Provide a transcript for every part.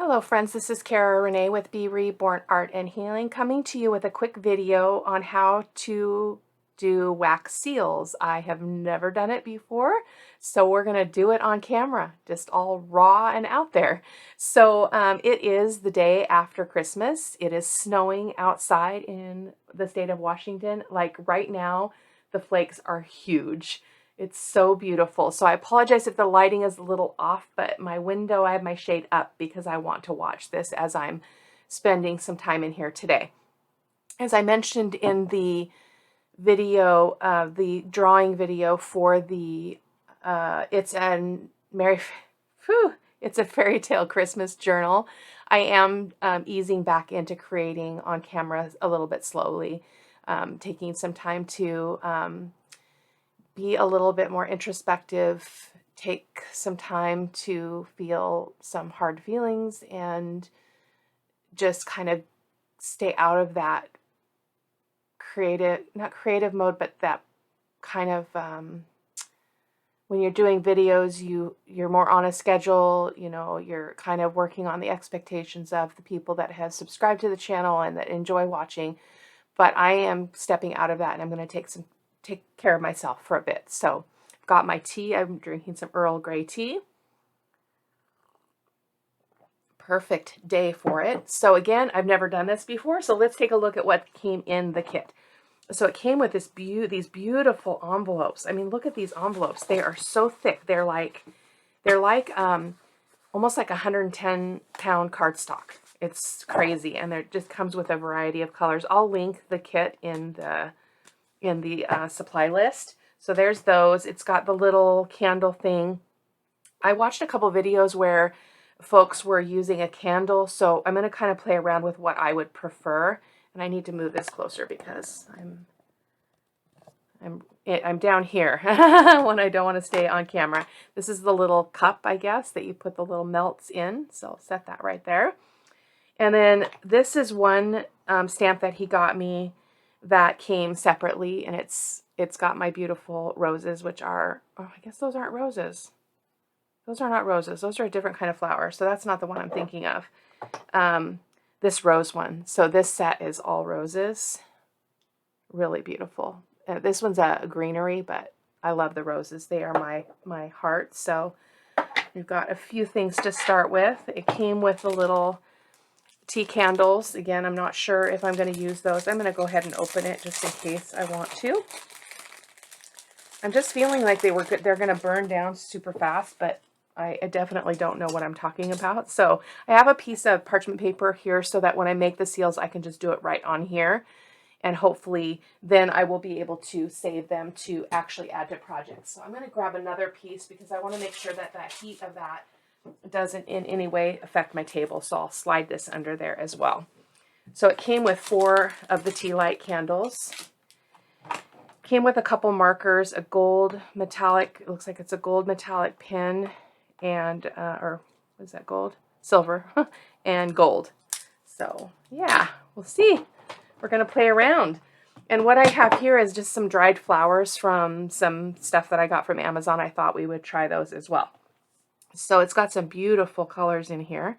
Hello friends, this is Cara-Renee with B.Reborn Art and Healing, coming to you with a quick video on how to do wax seals. I have never done it before, so we're going to do it on camera, just all raw and out there. So it is the day after Christmas. It is snowing outside in the state of Washington. Like right now, the flakes are huge. It's so beautiful. So I apologize if the lighting is a little off, but my window, I have my shade up because I want to watch this as I'm spending some time in here today. As I mentioned in the video, the drawing video for the, it's a fairy tale Christmas journal. I am easing back into creating on camera a little bit slowly, taking some time to be a little bit more introspective, take some time to feel some hard feelings, and just kind of stay out of that not creative mode, but that kind of, when you're doing videos, you're more on a schedule, you know, you're kind of working on the expectations of the people that have subscribed to the channel and that enjoy watching. But I am stepping out of that, and I'm going to take care of myself for a bit. So I've got my tea. I'm drinking some Earl Grey tea. Perfect day for it. So again, I've never done this before, so let's take a look at what came in the kit. So it came with these beautiful envelopes. I mean, look at these envelopes. They are so thick. They're like almost like 110-pound cardstock. It's crazy, and it just comes with a variety of colors. I'll link the kit in the supply list. So there's those. It's got the little candle thing. I watched a couple videos where folks were using a candle, so I'm going to kind of play around with what I would prefer. And I need to move this closer because I'm down here when I don't want to stay on camera. This is the little cup, I guess, that you put the little melts in. So I'll set that right there. And then this is one stamp that he got me that came separately, and it's got my beautiful roses, which are, oh, I guess those aren't roses. Those are not roses. Those are a different kind of flower. So that's not the one I'm thinking of. This rose one. So this set is all roses. Really beautiful. This one's a greenery, but I love the roses. They are my heart. So we've got a few things to start with. It came with the little tea candles. Again, I'm not sure if I'm going to use those. I'm going to go ahead and open it just in case I want to. I'm just feeling like they're going to burn down super fast, but I definitely don't know what I'm talking about. So I have a piece of parchment paper here so that when I make the seals, I can just do it right on here. And hopefully then I will be able to save them to actually add to projects. So I'm going to grab another piece because I want to make sure that that heat of that doesn't in any way affect my table. So I'll slide this under there as well. So it came with 4 of the tea light candles. Came with a couple markers, a gold metallic, it looks like it's a gold metallic pen, and, or is that gold? Silver, and gold. So yeah, we'll see. We're going to play around. And what I have here is just some dried flowers from some stuff that I got from Amazon. I thought we would try those as well. So it's got some beautiful colors in here.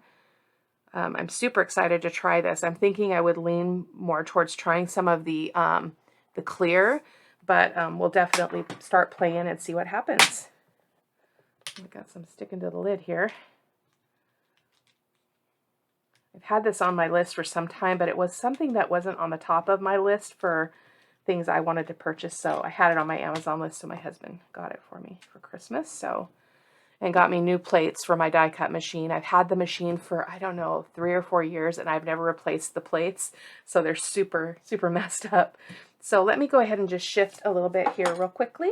I'm super excited to try this. I'm thinking I would lean more towards trying some of the clear, but we'll definitely start playing and see what happens. I've got some sticking to the lid here. I've had this on my list for some time, but it was something that wasn't on the top of my list for things I wanted to purchase. So I had it on my Amazon list, so my husband got it for me for Christmas. And got me new plates for my die cut machine. I've had the machine for, I don't know, 3 or 4 years, and I've never replaced the plates. So they're super, super messed up. So let me go ahead and just shift a little bit here real quickly.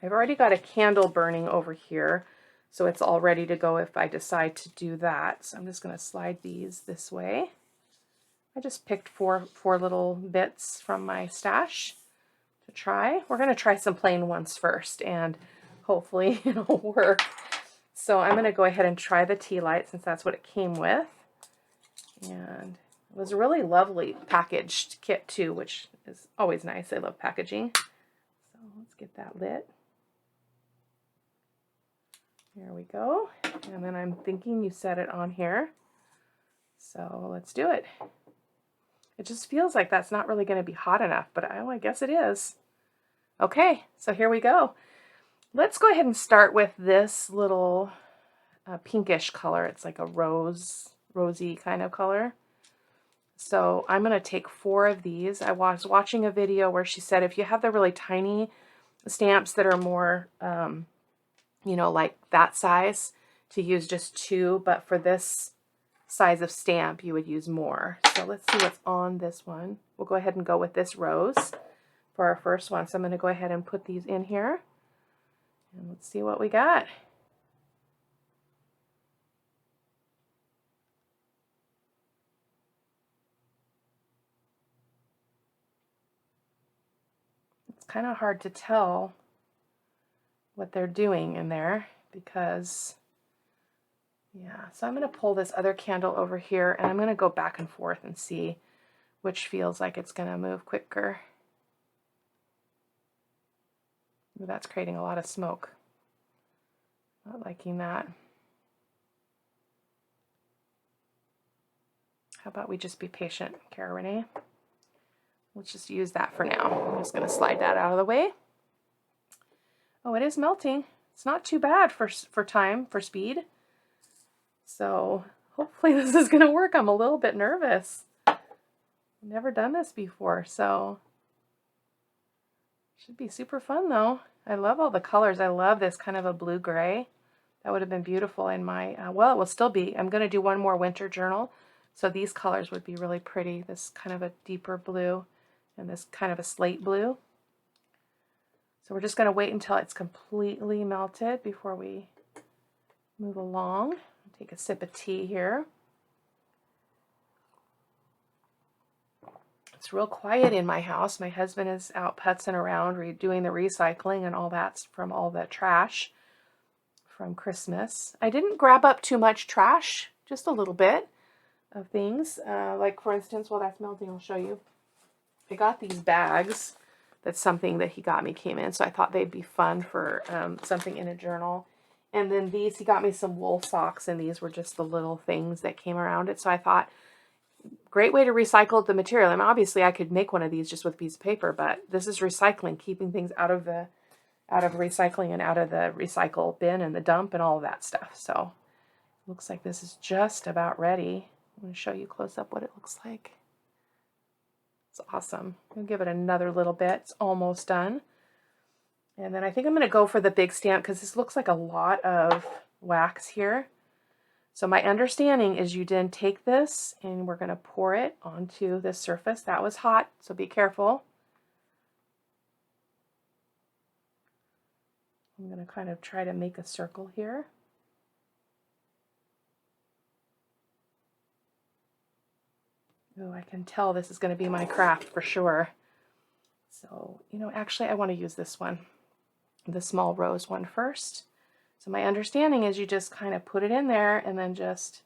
I've already got a candle burning over here, so it's all ready to go if I decide to do that. So I'm just going to slide these this way. I just picked four little bits from my stash to try. We're going to try some plain ones first, and hopefully it'll work. So I'm going to go ahead and try the tea light since that's what it came with. And it was a really lovely packaged kit too, which is always nice. I love packaging. So let's get that lit. There we go. And then I'm thinking you set it on here. So let's do it. It just feels like that's not really going to be hot enough, but I guess it is. Okay, so here we go. Let's go ahead and start with this little pinkish color. It's like a rosy kind of color. So I'm going to take 4 of these. I was watching a video where she said if you have the really tiny stamps that are more, you know, like that size, to use just 2, but for this size of stamp, you would use more. So let's see what's on this one. We'll go ahead and go with this rose for our first one. So I'm going to go ahead and put these in here, and let's see what we got. It's kind of hard to tell what they're doing in there because, yeah, so I'm going to pull this other candle over here, and I'm going to go back and forth and see which feels like it's going to move quicker. Ooh, that's creating a lot of smoke. Not liking that. How about we just be patient, Cara-Renee? Let's just use that for now. I'm just going to slide that out of the way. Oh, it is melting. It's not too bad for speed. So hopefully this is going to work. I'm a little bit nervous. I've never done this before, so should be super fun though. I love all the colors. I love this kind of a blue-gray. That would have been beautiful in my, well, it will still be. I'm going to do one more winter journal. So these colors would be really pretty. This kind of a deeper blue and this kind of a slate blue. So we're just going to wait until it's completely melted before we move along. Take a sip of tea here. It's real quiet in my house. My husband is out putzing around, doing the recycling and all that from all the trash from Christmas. I didn't grab up too much trash, just a little bit of things. Like for instance, while that's melting, I'll show you. I got these bags. That's something that he got me came in, so I thought they'd be fun for something in a journal. And then these, he got me some wool socks, and these were just the little things that came around it. So I thought, great way to recycle the material. I mean, obviously I could make one of these just with a piece of paper, but this is recycling, keeping things out of recycling and out of the recycle bin and the dump and all of that stuff. So looks like this is just about ready. I'm going to show you close up what it looks like. It's awesome. I'll give it another little bit. It's almost done. And then I think I'm going to go for the big stamp because this looks like a lot of wax here. So my understanding is you then take this and we're going to pour it onto this surface. That was hot, so be careful. I'm going to kind of try to make a circle here. Oh, I can tell this is going to be my craft for sure. So, you know, actually I want to use this one, the small rose one first. So my understanding is you just kind of put it in there and then just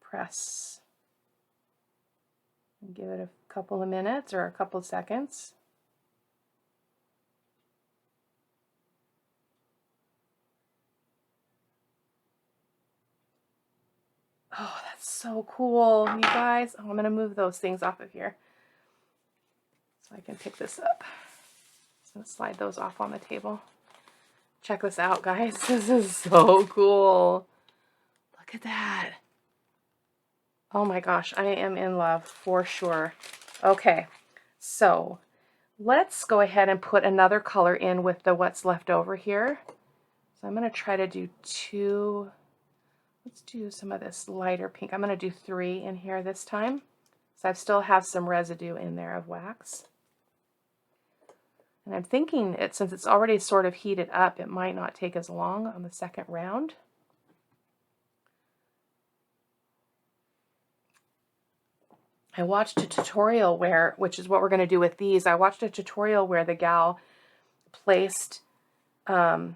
press and give it a couple of minutes or a couple of seconds. Oh, that's so cool, you guys. Oh, I'm going to move those things off of here so I can pick this up. I'm going to slide those off on the table. Check this out, guys. This is so cool. Look at that. Oh my gosh, I am in love for sure. Okay, so let's go ahead and put another color in with the what's left over here. So I'm going to try to do 2. Let's do some of this lighter pink. I'm going to do 3 in here this time. So I still have some residue in there of wax. And I'm thinking since it's already sort of heated up, it might not take as long on the second round. I watched a tutorial which is what we're going to do with these. I watched a tutorial where the gal placed a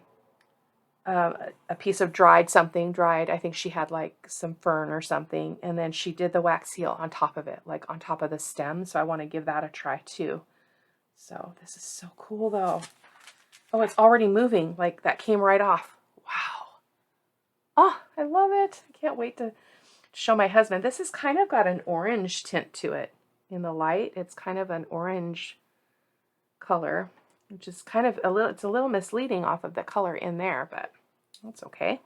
piece of dried, I think she had like some fern or something, and then she did the wax seal on top of it, like on top of the stem. So I want to give that a try too. So this is so cool though. Oh, it's already moving. Like that came right off. Wow. Oh, I love it. I can't wait to show my husband. This has kind of got an orange tint to it in the light. It's kind of an orange color, which is kind of it's a little misleading off of the color in there, but that's okay.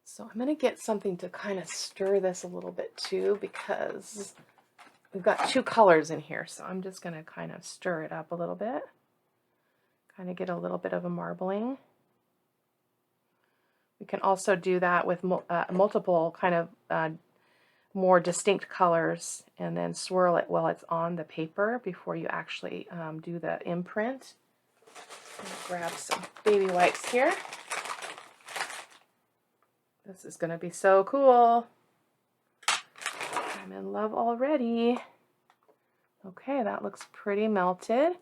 So I'm going to get something to kind of stir this a little bit too, because we've got two colors in here. So I'm just going to kind of stir it up a little bit, kind of get a little bit of a marbling. We can also do that with multiple kind of more distinct colors, and then swirl it while it's on the paper before you actually do the imprint. I'm going to grab some baby wipes here. This is going to be so cool. I'm in love already. Okay, that looks pretty melted.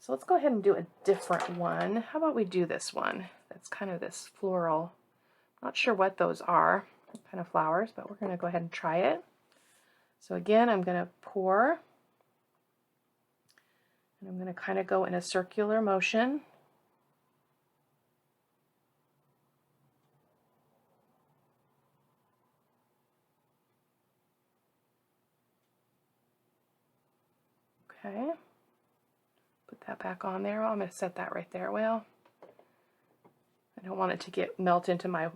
So let's go ahead and do a different one. How about we do this one? That's kind of this floral. Not sure what those are, kind of flowers, but we're going to go ahead and try it. So again, I'm going to pour. And I'm going to kind of go in a circular motion. Okay, put that back on there. Oh, I'm going to set that right there. Well, I don't want it to melt into my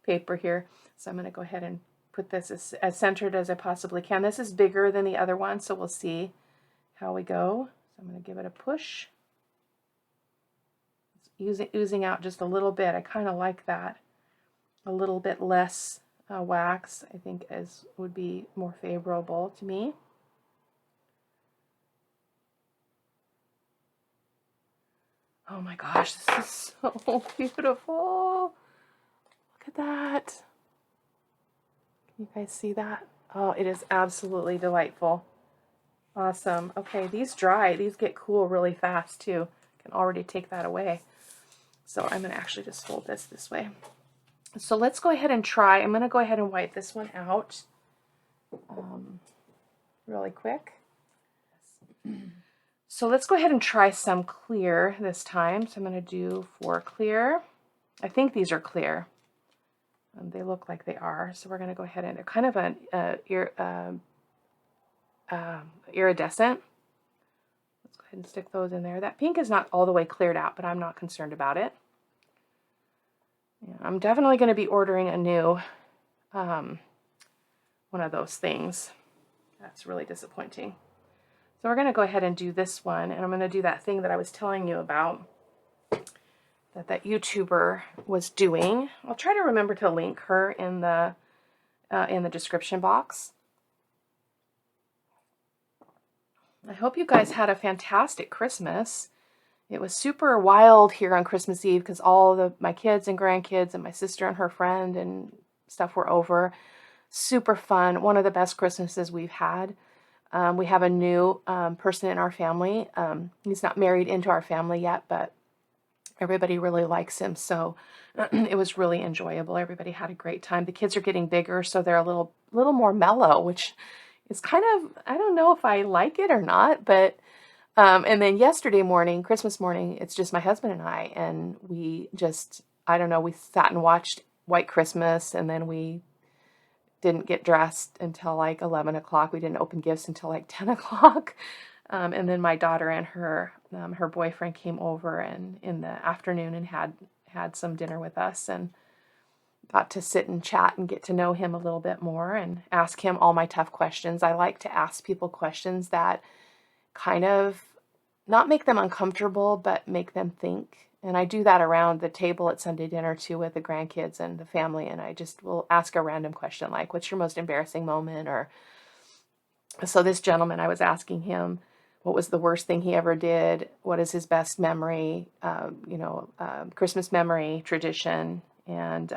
paper here. So I'm going to go ahead and put this as centered as I possibly can. This is bigger than the other one, so we'll see how we go. So I'm going to give it a push. It's oozing out just a little bit. I kind of like that. A little bit less wax, I think, would be more favorable to me. Oh my gosh, this is so beautiful. Look at that. Can you guys see that? Oh, it is absolutely delightful. Awesome. Okay, these dry. These get cool really fast too. I can already take that away. So I'm going to actually just fold this way. So let's go ahead and try. I'm going to go ahead and wipe this one out really quick. So let's go ahead and try some clear this time. So I'm going to do 4 clear. I think these are clear. They look like they are. So we're going to go ahead and they're kind of an iridescent. Let's go ahead and stick those in there. That pink is not all the way cleared out, but I'm not concerned about it. Yeah, I'm definitely going to be ordering a new one of those things. That's really disappointing. So we're going to go ahead and do this one, and I'm going to do that thing that I was telling you about that YouTuber was doing. I'll try to remember to link her in the description box. I hope you guys had a fantastic Christmas. It was super wild here on Christmas Eve because all my kids and grandkids and my sister and her friend and stuff were over. Super fun. One of the best Christmases we've had. We have a new person in our family. He's not married into our family yet, but everybody really likes him. So it was really enjoyable. Everybody had a great time. The kids are getting bigger, so they're a little more mellow, which is kind of, I don't know if I like it or not, but and then yesterday morning, Christmas morning, it's just my husband and I, and we just, I don't know, we sat and watched White Christmas, and then we didn't get dressed until like 11 o'clock. We didn't open gifts until like 10 o'clock. And then my daughter and her boyfriend came over and in the afternoon and had some dinner with us and got to sit and chat and get to know him a little bit more and ask him all my tough questions. I like to ask people questions that kind of not make them uncomfortable, but make them think. And I do that around the table at Sunday dinner too with the grandkids and the family. And I just will ask a random question like, what's your most embarrassing moment? Or so this gentleman, I was asking him, what was the worst thing he ever did? What is his best memory, Christmas memory, tradition, and,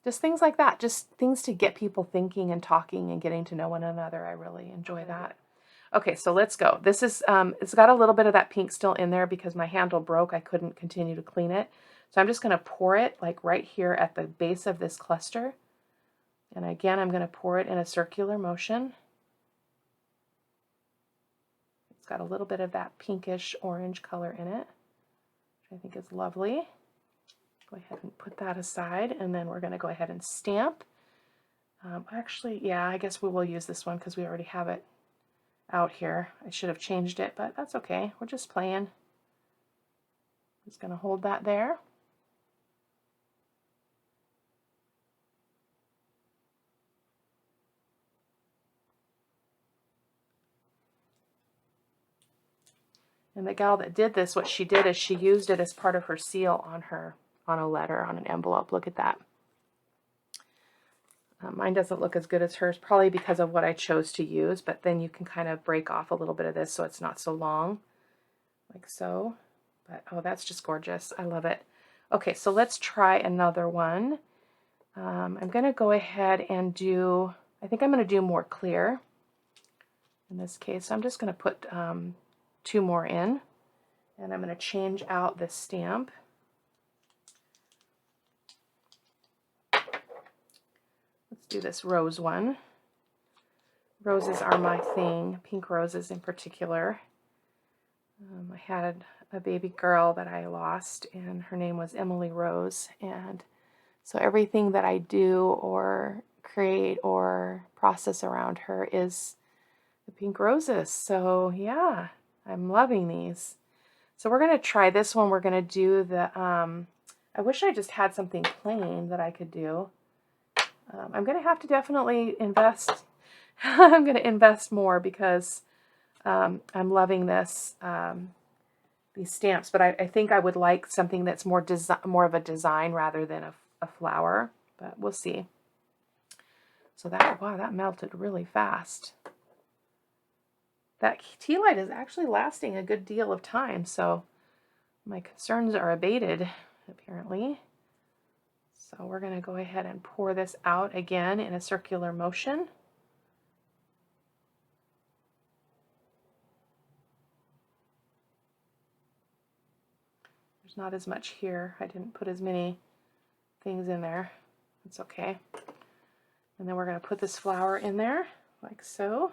just things like that. Just things to get people thinking and talking and getting to know one another. I really enjoy that. Okay, so let's go. This is, it's got a little bit of that pink still in there because my handle broke. I couldn't continue to clean it. So I'm just going to pour it like right here at the base of this cluster. And again, I'm going to pour it in a circular motion. It's got a little bit of that pinkish orange color in it, which I think is lovely. Go ahead and put that aside, and then we're going to go ahead and stamp. Actually, yeah, I guess we will use this one because we already have it out here. I should have changed it, but that's okay. We're just playing. Just going to hold that there. And the gal that did this, what she did is she used it as part of her seal on a letter, on an envelope. Look at that. Mine doesn't look as good as hers, probably because of what I chose to use, but then you can kind of break off a little bit of this so it's not so long, like so. But oh, that's just gorgeous. I love it. Okay, so let's try another one. I'm going to go ahead and do, I think I'm going to do more clear in this case. So I'm just going to put 2 more in, and I'm going to change out this stamp. Let's do this rose one. Roses are my thing, pink roses in particular. I had a baby girl that I lost, and her name was Emily Rose, and so everything that I do or create or process around her is the pink roses. So yeah, I'm loving these. So we're going to try this one. We're going to do the, I wish I just had something plain that I could do. I'm going to have to definitely invest. I'm going to invest more because I'm loving this, these stamps. But I think I would like something that's more of a design rather than a flower. But we'll see. So that, wow, that melted really fast. That tea light is actually lasting a good deal of time, so my concerns are abated, apparently. So we're going to go ahead and pour this out again in a circular motion. There's not as much here. I didn't put as many things in there. It's okay. And then we're going to put this flower in there, like so.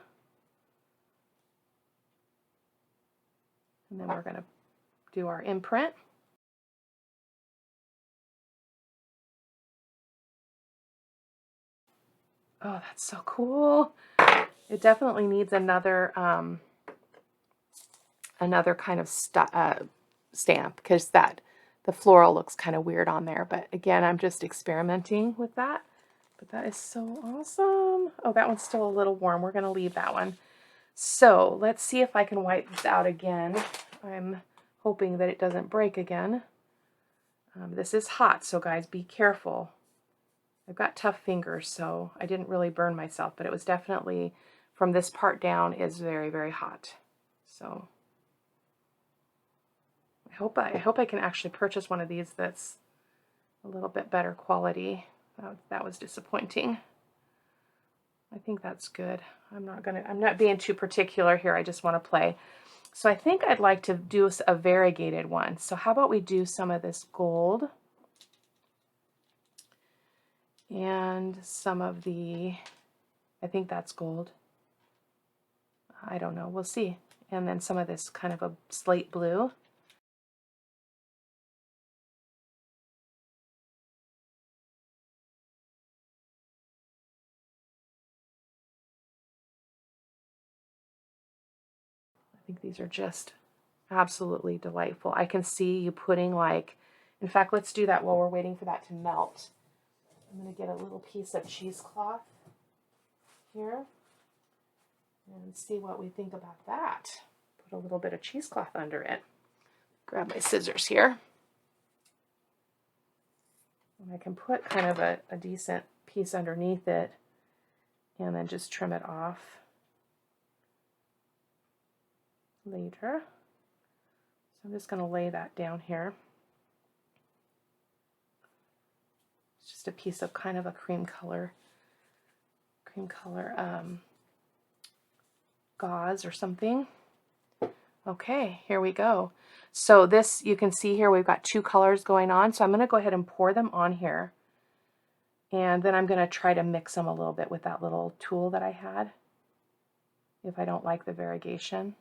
And then we're going to do our imprint. Oh, that's so cool. It definitely needs another another kind of stamp, because the floral looks kind of weird on there. But again, I'm just experimenting with that. But that is so awesome. Oh, that one's still a little warm. We're going to leave that one. So let's see if I can wipe this out again. I'm hoping that it doesn't break again. This is hot, so guys, be careful. I've got tough fingers, so I didn't really burn myself, but it was definitely, from this part down, is very, very hot. So I hope I can actually purchase one of these that's a little bit better quality. That was disappointing. I think that's good. I'm not being too particular here. I just want to play. So I think I'd like to do a variegated one. So how about we do some of this gold and some of the, I think that's gold. I don't know. We'll see. And then some of this kind of a slate blue. I think these are just absolutely delightful. I can see you putting, like, in fact, let's do that while we're waiting for that to melt. I'm going to get a little piece of cheesecloth here and see what we think about that. Put a little bit of cheesecloth under it. Grab my scissors here. And I can put kind of a decent piece underneath it and then just trim it off later. So I'm just going to lay that down here. It's just a piece of kind of a cream color gauze or something. Okay, here we go. So this, you can see here, we've got 2 colors going on. So I'm going to go ahead and pour them on here. And then I'm going to try to mix them a little bit with that little tool that I had, if I don't like the variegation.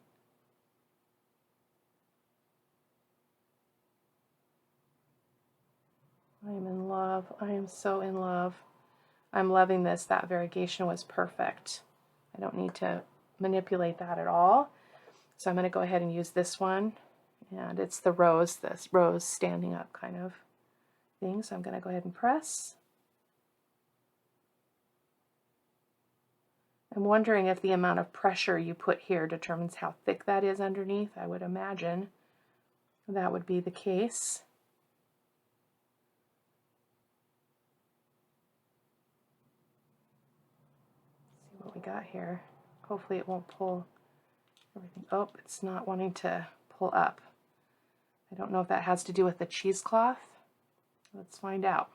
I'm in love. I am so in love. I'm loving this. That variegation was perfect. I don't need to manipulate that at all. So I'm going to go ahead and use this one. And it's the rose, this rose standing up kind of thing. So I'm going to go ahead and press. I'm wondering if the amount of pressure you put here determines how thick that is underneath. I would imagine that would be the case. Let's see what we got here. Hopefully it won't pull everything. Oh, it's not wanting to pull up. I don't know if that has to do with the cheesecloth. Let's find out.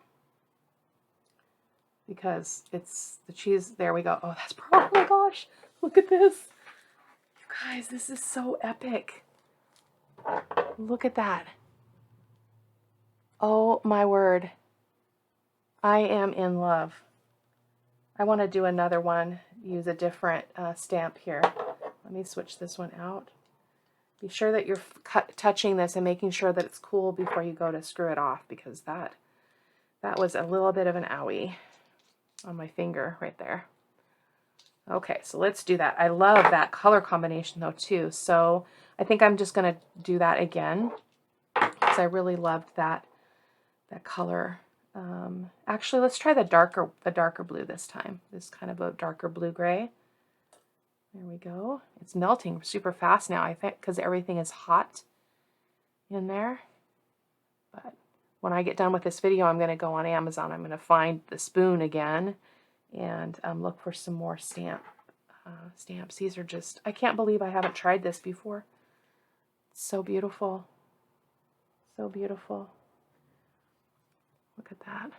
Because it's the cheese. There we go. Oh, that's oh my gosh. Look at this. You guys, this is so epic. Look at that. Oh my word. I am in love. I want to do another one. Use a different stamp here. Let me switch this one out. Be sure that you're touching this and making sure that it's cool before you go to screw it off, because that was a little bit of an owie on my finger right there. Okay, so let's do that. I love that color combination though too. So I think I'm just going to do that again because I really loved that color. Actually, let's try the darker blue this time. This kind of a darker blue-gray. There we go. It's melting super fast now, I think, because everything is hot in there. But when I get done with this video, I'm going to go on Amazon. I'm going to find the spoon again and look for some more stamps. These are just, I can't believe I haven't tried this before. It's so beautiful. So beautiful. Look at that.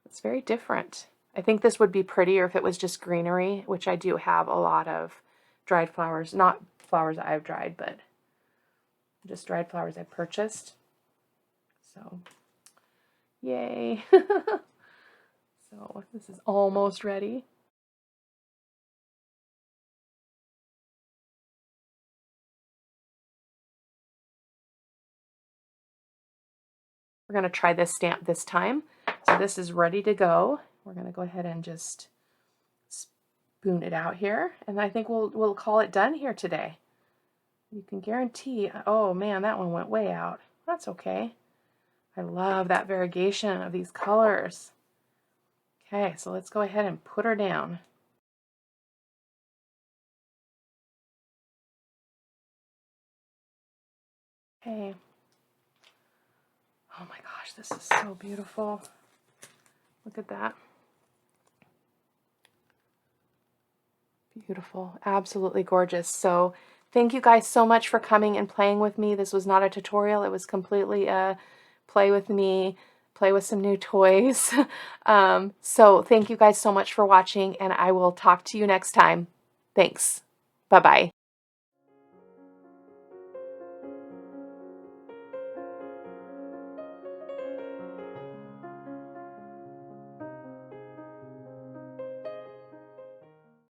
It's very different. I think this would be prettier if it was just greenery, which I do have a lot of dried flowers. Not flowers I've dried, but just dried flowers I purchased. So, yay. So, this is almost ready. We're going to try this stamp this time. So this is ready to go. We're going to go ahead and just spoon it out here. And I think we'll call it done here today. You can guarantee, oh man, that one went way out. That's okay. I love that variegation of these colors. Okay, so let's go ahead and put her down. Okay. Oh my gosh, this is so beautiful. Look at that. Beautiful, absolutely gorgeous. So thank you guys so much for coming and playing with me. This was not a tutorial. It was completely a play with me, play with some new toys. So thank you guys so much for watching, and I will talk to you next time. Thanks. Bye-bye.